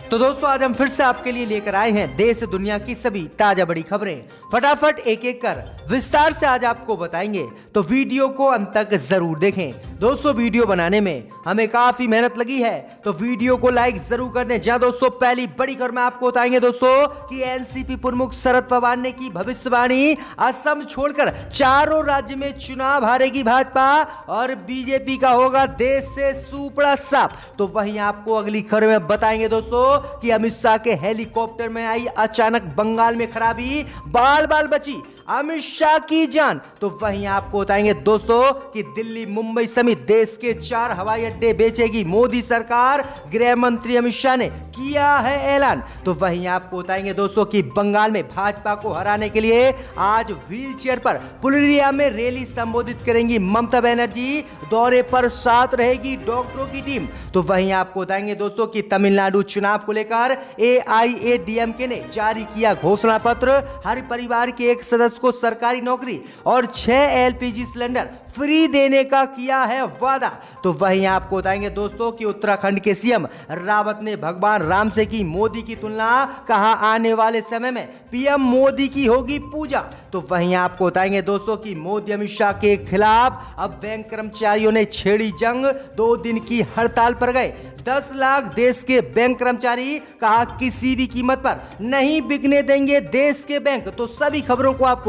तो दोस्तों आज हम फिर से आपके लिए लेकर आए हैं देश दुनिया की सभी ताजा बड़ी खबरें। फटाफट एक एक कर विस्तार से आज आपको बताएंगे, तो वीडियो को अंत तक जरूर देखें। दोस्तों वीडियो बनाने में हमें काफी मेहनत लगी है, तो वीडियो को लाइक जरूर कर दें। जहां दोस्तों पहली बड़ी खबर में आपको बताएंगे दोस्तों कि एनसीपी प्रमुख शरद पवार ने की भविष्यवाणी, असम छोड़कर चारों राज्य में चुनाव हारेगी भाजपा और बीजेपी का होगा देश से सूपड़ा साफ। तो वहीं आपको अगली खबर में बताएंगे दोस्तों कि अमित शाह के हेलीकॉप्टर में आई अचानक बंगाल में खराबी, बाल बाल बची अमित शाह की जान। तो वहीं आपको बताएंगे दोस्तों कि दिल्ली मुंबई समेत देश के 4 हवाई अड्डे बेचेगी मोदी सरकार, गृह मंत्री अमित शाह ने किया है ऐलान। तो वहीं आपको बताएंगे दोस्तों कि बंगाल में भाजपा को हराने के लिए आज व्हील चेयर पर पुरुलिया में रैली संबोधित करेंगी ममता बनर्जी, दौरे पर साथ रहेगी डॉक्टरों की टीम। तो वहीं आपको बताएंगे दोस्तों कि तमिलनाडु चुनाव को लेकर एआईएडीएमके ने जारी किया घोषणा पत्र, हर परिवार के एक सदस्य को सरकारी नौकरी और 6 एलपीजी सिलेंडर फ्री देने का किया है वादा। तो वहीं आपको बताएंगे दोस्तों कि उत्तराखंड के सीएम रावत ने भगवान राम से की मोदी की तुलना, कहा आने वाले समय में पीएम मोदी की होगी पूजा। तो वहीं आपको बताएंगे दोस्तों कि मोदी अमित शाह के खिलाफ अब बैंक कर्मचारियों ने छेड़ी जंग, 2 दिन की हड़ताल पर गए 10 लाख देश के बैंक कर्मचारी, कहा किसी भी कीमत पर नहीं बिकने देंगे देश के बैंक। तो सभी खबरों को आपको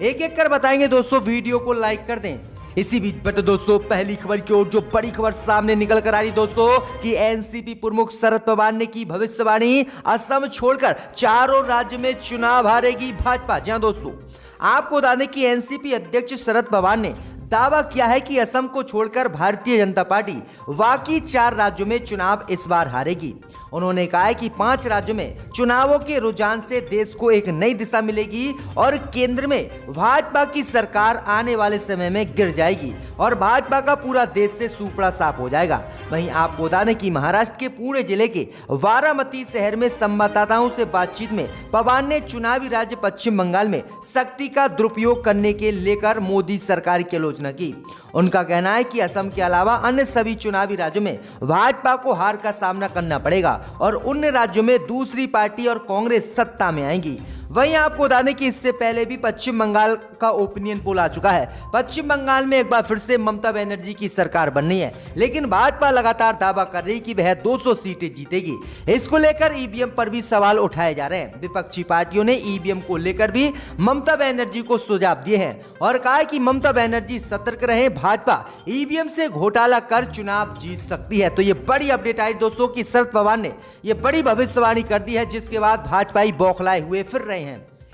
एक एक कर बताएंगे दोस्तों, वीडियो को लाइक कर दें। इसी बीच बट दोस्तों पहली खबर की ओर जो बड़ी खबर सामने निकल कर आ रही दोस्तों कि एनसीपी प्रमुख शरद पवार ने की भविष्यवाणी, असम छोड़कर चारों राज्य में चुनाव हारेगी भाजपा। जहां दोस्तों आपको बता दें कि एनसीपी अध्यक्ष शरद पवार ने दावा किया है कि असम को छोड़कर भारतीय जनता पार्टी बाकी 4 राज्यों में चुनाव इस बार हारेगी। उन्होंने कहा है कि 5 राज्यों में चुनावों के रुझान से देश को एक नई दिशा मिलेगी और केंद्र में भाजपा की सरकार आने वाले समय में गिर जाएगी और भाजपा का पूरा देश से सूपड़ा साफ हो जाएगा। वहीं आपको बता दें कि महाराष्ट्र के पुणे जिले के बारामती शहर में संवाददाताओं से बातचीत में पवार ने चुनावी राज्य पश्चिम बंगाल में शक्ति का दुरुपयोग करने के लेकर मोदी सरकार की आलोचना की। उनका कहना है कि असम के अलावा अन्य सभी चुनावी राज्यों में भाजपा को हार का सामना करना पड़ेगा और उन राज्यों में दूसरी पार्टी और कांग्रेस सत्ता में आएंगी। वहीं आपको बता दें कि इससे पहले भी पश्चिम बंगाल का ओपिनियन पोल आ चुका है। पश्चिम बंगाल में एक बार फिर से ममता बनर्जी की सरकार बननी है, लेकिन भाजपा लगातार दावा कर रही कि वह 200 सीटें जीतेगी। इसको लेकर ईवीएम पर भी सवाल उठाए जा रहे हैं। विपक्षी पार्टियों ने ईवीएम को लेकर भी ममता बनर्जी को सुझाव दिए हैं और कहा है कि ममता बनर्जी सतर्क रहे, भाजपा ईवीएम से घोटाला कर चुनाव जीत सकती है। तो ये बड़ी अपडेट आई दोस्तों कि शरद पवार ने ये बड़ी भविष्यवाणी कर दी है, जिसके बाद भाजपाई बौखलाए हुए फिर रहे हैं।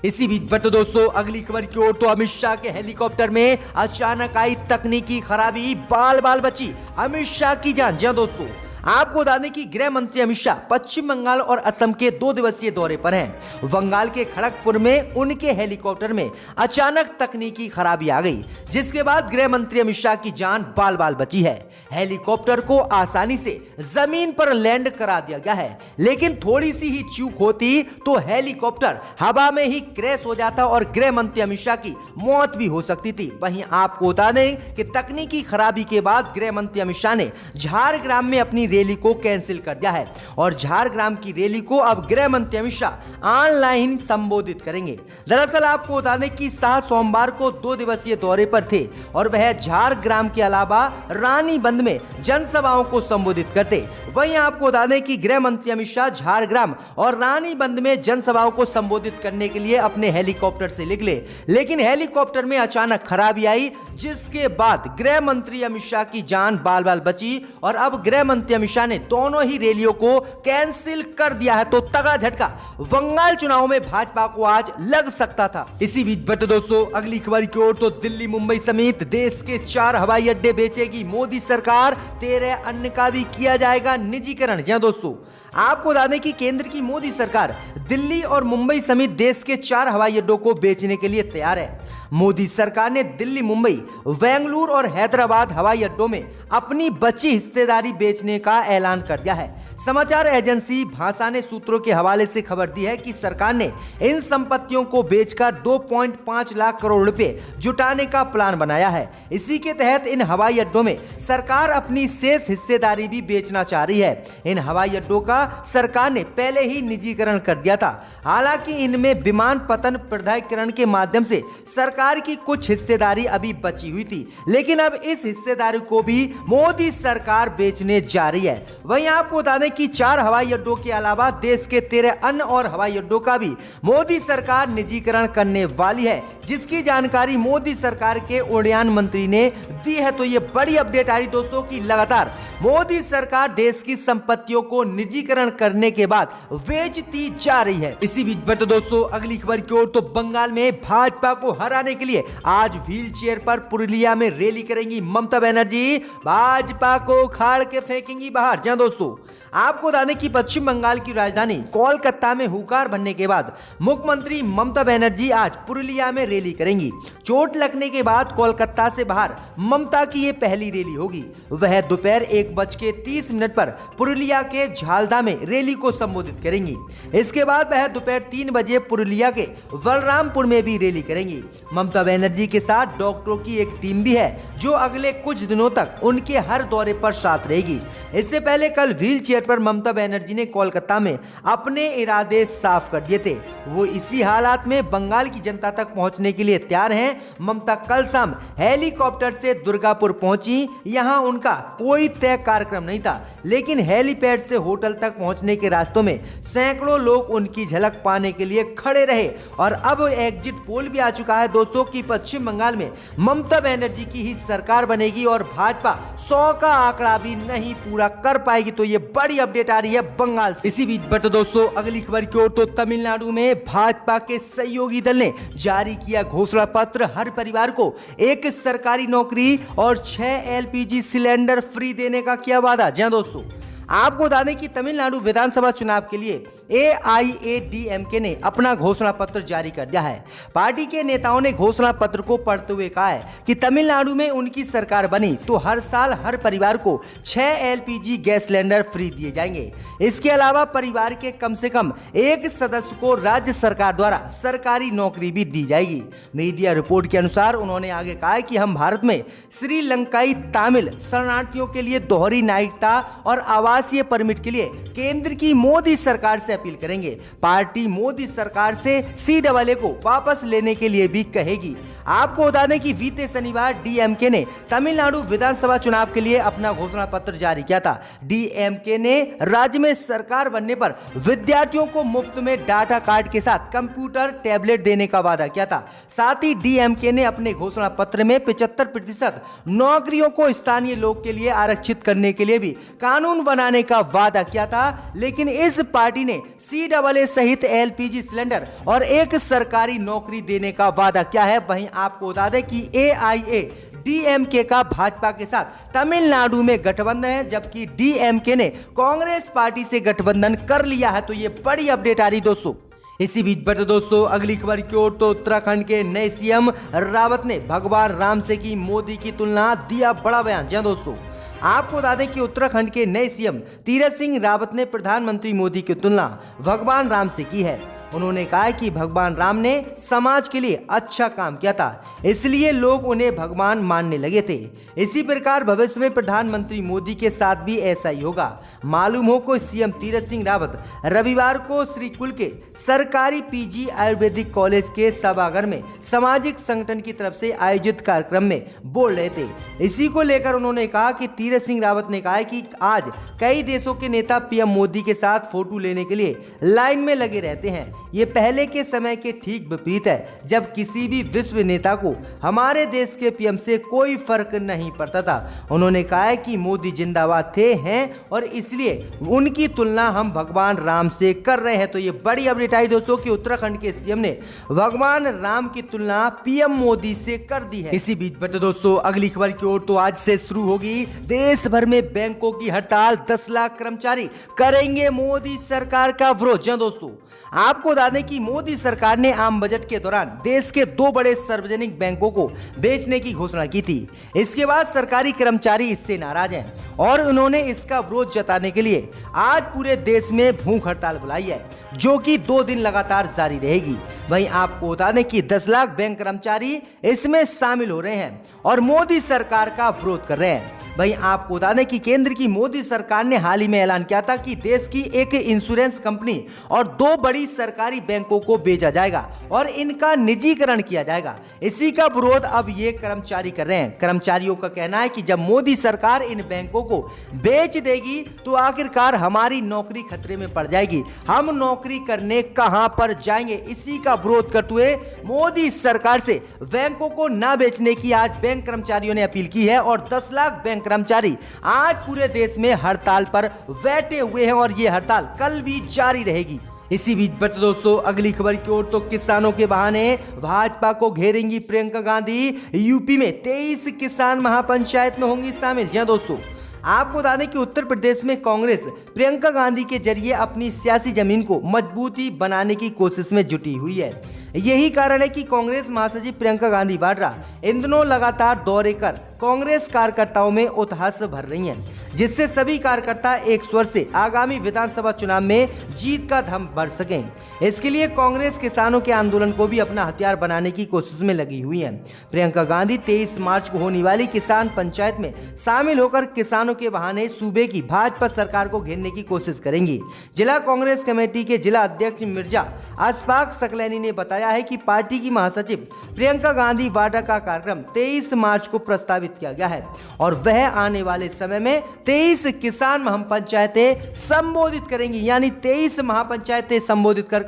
इसी बीच बट दोस्तों अगली खबर की ओर तो अमित शाह के हेलीकॉप्टर में अचानक आई तकनीकी खराबी, बाल बाल बची अमित शाह की जान। जहां दोस्तों आपको बता दें कि गृह मंत्री अमित शाह पश्चिम बंगाल और असम के 2 दिवसीय दौरे पर हैं। बंगाल के खड़गपुर में उनके हेलीकॉप्टर में अचानक तकनीकी खराबी आ गई, जिसके बाद गृह मंत्री अमित शाह की जान बाल बाल बची है। हेलीकॉप्टर को आसानी से जमीन पर लैंड करा दिया गया है, लेकिन थोड़ी सी ही चूक होती तो हेलीकॉप्टर हवा में ही क्रैश हो जाता और गृह मंत्री अमित शाह की मौत भी हो सकती थी। वहीं आपको बता दें कि तकनीकी खराबी के बाद गृह मंत्री अमित शाह ने झारग्राम में अपनी रैली को कैंसिल कर दिया है और झारग्राम की रैली को अब गृह मंत्री अमित शाह ऑनलाइन संबोधित करेंगे। दरअसल आपको बता दें कि शाह सोमवार को 2 दिवसीय दौरे पर थे और वह झारग्राम के अलावा रानीबंद में जनसभाओं को संबोधित करते। वहीं आपको बता दें कि गृह मंत्री अमित शाह झारग्राम और रानीबंद में जनसभाओं को संबोधित करने के लिए अपने हेलीकॉप्टर से निकले, लेकिन हेलीकॉप्टर में अचानक खराबी आई, जिसके बाद गृह मंत्री अमित शाह की जान बाल बाल बची और अब गृह मंत्री अमित शाह ने दोनों ही रैलियों को कैंसिल कर दिया है। तो तगड़ा झटका बंगाल चुनाव में भाजपा को आज लग सकता था। इसी बीच बट दोस्तों अगली खबर की ओर तो दिल्ली मुंबई समेत देश के 4 हवाई अड्डे बेचेगी मोदी सरकार, 13 अन्य का भी किया जाएगा निजीकरण। जहां दोस्तों आपको बता दें कि केंद्र की मोदी सरकार दिल्ली और मुंबई समेत देश के 4 हवाई अड्डों को बेचने के लिए तैयार है। मोदी सरकार ने दिल्ली, मुंबई, बेंगलुरु और हैदराबाद हवाई अड्डों में अपनी बची हिस्सेदारी बेचने का ऐलान कर दिया है। समाचार एजेंसी भासाने सूत्रों के हवाले से खबर दी है कि सरकार ने इन संपत्तियों को बेचकर 2.5 लाख करोड़ रुपए जुटाने का प्लान बनाया है। इसी के तहत इन हवाई अड्डों में सरकार अपनी शेष हिस्सेदारी भी बेचना चाह रही है। इन हवाई अड्डों का सरकार ने पहले ही निजीकरण कर दिया था। हालांकि इनमें विमान पतन प्राधिकरण के माध्यम से सरकार की कुछ हिस्सेदारी अभी बची हुई थी, लेकिन अब इस हिस्सेदारी को भी मोदी सरकार बेचने जा रही है। वहीं आपको बता दें कि 4 हवाई अड्डों के अलावा देश के 13 अन्य और हवाई अड्डों का भी मोदी सरकार निजीकरण करने वाली है, जिसकी जानकारी मोदी सरकार के उड़ान मंत्री ने दी है। तो ये बड़ी अपडेट आ रही दोस्तों की लगातार मोदी सरकार देश की संपत्तियों को निजीकरण करने के बाद बेचती जा रही है। इसी बीच बढ़ते दोस्तों अगली खबर की ओर, तो बंगाल में भाजपा को हराने के लिए आज व्हील चेयर पर पुरुलिया में रैली करेंगी ममता बनर्जी। भाजपा को उखाड़ के फेंकेंगी बाहर। जहां दोस्तों आपको बता दें कि पश्चिम बंगाल की राजधानी कोलकाता में हुकार बनने के बाद मुख्यमंत्री ममता बनर्जी आज पुरुलिया में रैली करेंगी। चोट लगने के बाद कोलकाता से बाहर ममता की ये पहली रैली होगी। वह दोपहर 1:30 पर पुरुलिया के झालदा में रैली को संबोधित करेंगी। इसके बाद वह दोपहर 3 बजे पुरुलिया के बलरामपुर में भी रैली करेंगी। ममता बनर्जी के साथ डॉक्टरों की एक टीम भी है जो अगले कुछ दिनों तक उनके हर दौरे पर साथ रहेगी। इससे पहले कल व्हील चेयर पर ममता बनर्जी ने कोलकाता में अपने इरादे साफ कर दिए थे। वो इसी हालात में बंगाल की जनता तक पहुंचने के लिए तैयार हैं। ममता कल शाम हेलीकॉप्टर से दुर्गापुर पहुंची। यहां उनका कोई तय कार्यक्रम नहीं था, लेकिन हेलीपैड से होटल तक पहुंचने के रास्तों में सैकड़ों लोग उनकी झलक पाने के लिए खड़े रहे। और अब एग्जिट पोल भी आ चुका है दोस्तों कि पश्चिम बंगाल में ममता बनर्जी की ही सरकार बनेगी और भाजपा 100 का आंकड़ा भी नहीं पूरा कर पाएगी। तो ये बड़ी अपडेट आ रही है बंगाल से। इसी बीच बढ़ते दोस्तों अगली खबर की ओर, तो तमिलनाडु में भाजपा के सहयोगी दल ने जारी किया घोषणा पत्र। हर परिवार को एक सरकारी नौकरी और 6 LPG सिलेंडर फ्री देने का किया वादा। जी दोस्तों आपको बता दें कि तमिलनाडु विधानसभा चुनाव के लिए AIADMK ने अपना घोषणा पत्र जारी कर दिया है। पार्टी के नेताओं ने घोषणा पत्र को पढ़ते हुए कहा है कि तमिलनाडु में उनकी सरकार बनी तो हर साल हर परिवार को 6 LPG गैस सिलेंडर फ्री दिए जाएंगे। इसके अलावा परिवार के कम से कम एक सदस्य को राज्य सरकार द्वारा सरकारी नौकरी भी दी जाएगी। मीडिया रिपोर्ट के अनुसार उन्होंने आगे कहा है कि हम भारत में श्रीलंकाई तमिल शरणार्थियों के लिए दोहरी नागरिकता और आवासीय परमिट के लिए केंद्र की मोदी सरकार से अपील करेंगे। पार्टी मोदी सरकार से CAA को वापस लेने के लिए भी कहेगी। आपको बता दें कि बीते शनिवार DMK ने तमिलनाडु विधानसभा चुनाव के लिए अपना घोषणा पत्र जारी किया था। DMK ने राज्य में सरकार बनने पर विद्यार्थियों को मुफ्त में डाटा कार्ड के साथ कंप्यूटर टैबलेट देने का वादा किया था। साथ ही DMK ने अपने घोषणा पत्र में 75% नौकरियों को स्थानीय लोग के लिए आरक्षित करने के लिए भी कानून बनाने का वादा किया था। लेकिन इस पार्टी ने CAA सहित LPG सिलेंडर और एक सरकारी नौकरी देने का वादा किया है। वहीं आपको बता दें कि AIADMK का भाजपा के साथ तमिलनाडु में गठबंधन है, जबकि DMK ने कांग्रेस पार्टी से गठबंधन कर लिया है। तो ये बड़ी अपडेट आ रही दोस्तों। इसी बीच बढ़ते दोस्तों अगली खबर की ओर, तो उत्तराखंड के नए CM रावत ने भगवान राम से की मोदी की तुलना, दिया बड़ा बयान। जी दोस्तों आपको बता दें कि उत्तराखंड के नए CM तीरथ सिंह रावत ने प्रधानमंत्री मोदी की तुलना भगवान राम से की है। उन्होंने कहा कि भगवान राम ने समाज के लिए अच्छा काम किया था, इसलिए लोग उन्हें भगवान मानने लगे थे। इसी प्रकार भविष्य में प्रधानमंत्री मोदी के साथ भी ऐसा ही होगा। मालूम हो को CM तीरथ सिंह रावत रविवार को श्रीकुल के सरकारी PG आयुर्वेदिक कॉलेज के सभागार में सामाजिक संगठन की तरफ से आयोजित कार्यक्रम में बोल रहे थे। इसी को लेकर उन्होंने कहा कि तीरथ सिंह रावत ने कहा है कि आज कई देशों के नेता PM मोदी के साथ फोटो लेने के लिए लाइन में लगे रहते हैं। ये पहले के समय के ठीक विपरीत है, जब किसी भी विश्व नेता को हमारे देश के PM से कोई फर्क नहीं पड़ता था। उन्होंने कहा है कि मोदी जिंदाबाद थे हैं और इसलिए उनकी तुलना हम भगवान राम से कर रहे हैं। तो ये बड़ी अपडेट आई दोस्तों कि उत्तराखंड के CM ने भगवान राम की तुलना PM मोदी से कर दी है। इसी बीच बढ़ते दोस्तों अगली खबर की ओर, तो आज से शुरू होगी देश भर में बैंकों की हड़ताल। 10 लाख कर्मचारी करेंगे मोदी सरकार का विरोध। दोस्तों आपको आपको बता दें कि मोदी सरकार ने आम बजट के दौरान देश के 2 बड़े सार्वजनिक बैंकों को बेचने की घोषणा की थी। इसके बाद सरकारी कर्मचारी इससे नाराज हैं और उन्होंने इसका विरोध जताने के लिए आज पूरे देश में भूख हड़ताल बुलाई है, जो कि 2 दिन लगातार जारी रहेगी। वहीं आपको बता दें कि 10 लाख बैंक कर्मचारी इसमें शामिल हो रहे हैं और मोदी सरकार का विरोध कर रहे हैं। वहीं आपको बता दें कि केंद्र की मोदी सरकार ने हाल ही में ऐलान किया था कि देश की एक इंश्योरेंस कंपनी और 2 बड़ी सरकारी बैंकों को बेचा जाएगा और इनका निजीकरण किया जाएगा। इसी का विरोध अब ये कर्मचारी कर रहे हैं। कर्मचारियों का कहना है कि जब मोदी सरकार इन बैंकों को बेच देगी तो आखिरकार हमारी नौकरी खतरे में पड़ जाएगी, हम नौकरी करने कहां पर जाएंगे। इसी का विरोध करते हुए मोदी सरकार से बैंकों को न बेचने की आज बैंक कर्मचारियों ने अपील की है और 10 लाख बैंक कर्मचारी आज पूरे देश में हड़ताल पर बैठे हुए हैं और ये हड़ताल कल भी जारी रहेगी। इसी बीच बढ़ते दोस्तों अगली खबर की ओर, तो किसानों के बहाने भाजपा को घेरेंगी प्रियंका गांधी। यूपी में 23 किसान महापंचायत में होंगी शामिल। जी दोस्तों, आपको बता दें कि उत्तर प्रदेश में कांग्रेस प्रियंका गांधी के जरिए अपनी सियासी जमीन को मजबूती बनाने की कोशिश में जुटी हुई है। यही कारण है कि कांग्रेस महासचिव प्रियंका गांधी वाड्रा इन दिनों लगातार दौरे कर कांग्रेस कार्यकर्ताओं में उत्साह भर रही हैं, जिससे सभी कार्यकर्ता एक स्वर से आगामी विधानसभा चुनाव में जीत का दम भर सकें। इसके लिए कांग्रेस किसानों के आंदोलन को भी अपना हथियार बनाने की कोशिश में लगी हुई है। प्रियंका गांधी 23 मार्च को होने वाली किसान पंचायत में शामिल होकर किसानों के बहाने सूबे की भाजपा सरकार को घेरने की कोशिश करेंगी। जिला कांग्रेस कमेटी के जिला अध्यक्ष मिर्जा अशफाक सकलैनी ने बताया है कि पार्टी की महासचिव प्रियंका गांधी वाड्रा का कार्यक्रम 23 मार्च को प्रस्तावित किया गया है और वह आने वाले समय में 23 किसान महापंचायतें संबोधित करेंगी। यानी 23 महापंचायतें संबोधित कर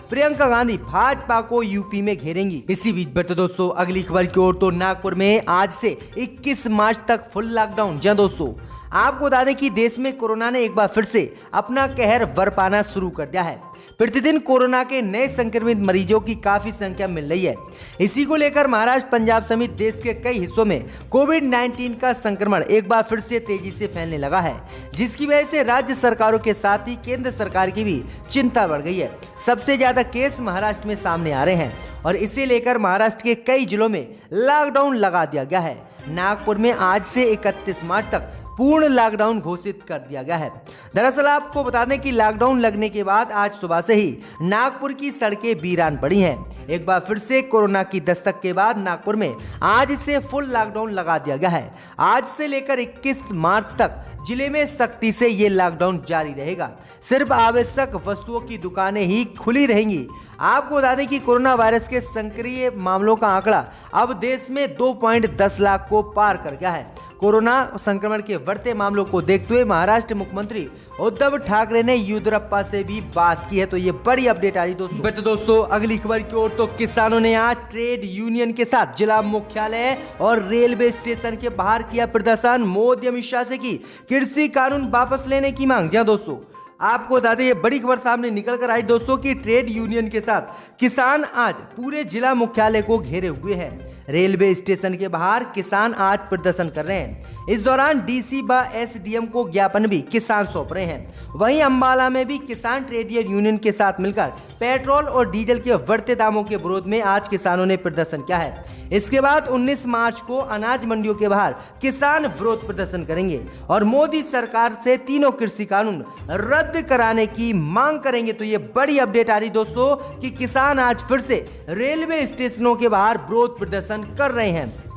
प्रियंका गांधी भाजपा को यूपी में घेरेंगी। इसी बीच बढ़ते दोस्तों अगली खबर की ओर, तो नागपुर में आज से 21 मार्च तक फुल लॉकडाउन। जी दोस्तों, आपको बता दें कि देश में कोरोना ने एक बार फिर से अपना कहर बरपाना शुरू कर दिया है। प्रतिदिन कोरोना के नए संक्रमित मरीजों की काफी संख्या मिल रही है। इसी को लेकर महाराष्ट्र, पंजाब समेत देश के कई हिस्सों में कोविड-19 का संक्रमण एक बार फिर से तेजी से फैलने लगा है, जिसकी वजह से राज्य सरकारों के साथ ही केंद्र सरकार की भी चिंता बढ़ गई है। सबसे ज्यादा केस महाराष्ट्र में सामने आ रहे हैं और इसे लेकर महाराष्ट्र के कई जिलों में लॉकडाउन लगा दिया गया है। नागपुर में आज से 31 मार्च तक पूर्ण लॉकडाउन घोषित कर दिया गया है। दरअसल आपको बता दें कि लॉकडाउन लगने के बाद आज सुबह से ही नागपुर की सड़कें वीरान पड़ी हैं। एक बार फिर से कोरोना की दस्तक के बाद नागपुर में आज से फुल लॉकडाउन लगा दिया गया है। आज से लेकर 21 मार्च तक जिले में सख्ती से ये लॉकडाउन जारी रहेगा। सिर्फ आवश्यक वस्तुओं की दुकानें ही खुली रहेंगी। आपको बता दें कि कोरोना वायरस के सक्रिय मामलों का आंकड़ा अब देश में 2.10 लाख को पार कर गया है। कोरोना संक्रमण के बढ़ते मामलों को देखते हुए महाराष्ट्र मुख्यमंत्री उद्धव ठाकरे ने येदियुरप्पा से भी बात की है। तो ये बड़ी अपडेट आ रही दोस्तों अगली खबर की ओर, तो किसानों ने आज ट्रेड यूनियन के साथ जिला मुख्यालय और रेलवे स्टेशन के बाहर किया प्रदर्शन। मोदी अमित शाह से की कृषि कानून वापस लेने की मांग। जी दोस्तों, आपको बता दें ये बड़ी खबर सामने निकल कर आई दोस्तों कि ट्रेड यूनियन के साथ किसान आज पूरे जिला मुख्यालय को घेरे हुए हैं। रेलवे स्टेशन के बाहर किसान आज प्रदर्शन कर रहे हैं। इस दौरान डीसी व एसडीएम को ज्ञापन भी किसान सौंप रहे हैं। वहीं अंबाला में भी किसान ट्रेड यूनियन के साथ मिलकर पेट्रोल और डीजल के बढ़ते दामों के विरोध में आज किसानों ने प्रदर्शन किया है। इसके बाद 19 मार्च को अनाज मंडियों के बाहर किसान विरोध प्रदर्शन करेंगे और मोदी सरकार से तीनों कृषि कानून रद्द कराने की मांग करेंगे। तो ये बड़ी अपडेट आ रही दोस्तों कि किसान आज फिर से रेलवे स्टेशनों के बाहर विरोध प्रदर्शन कर रहे हैं।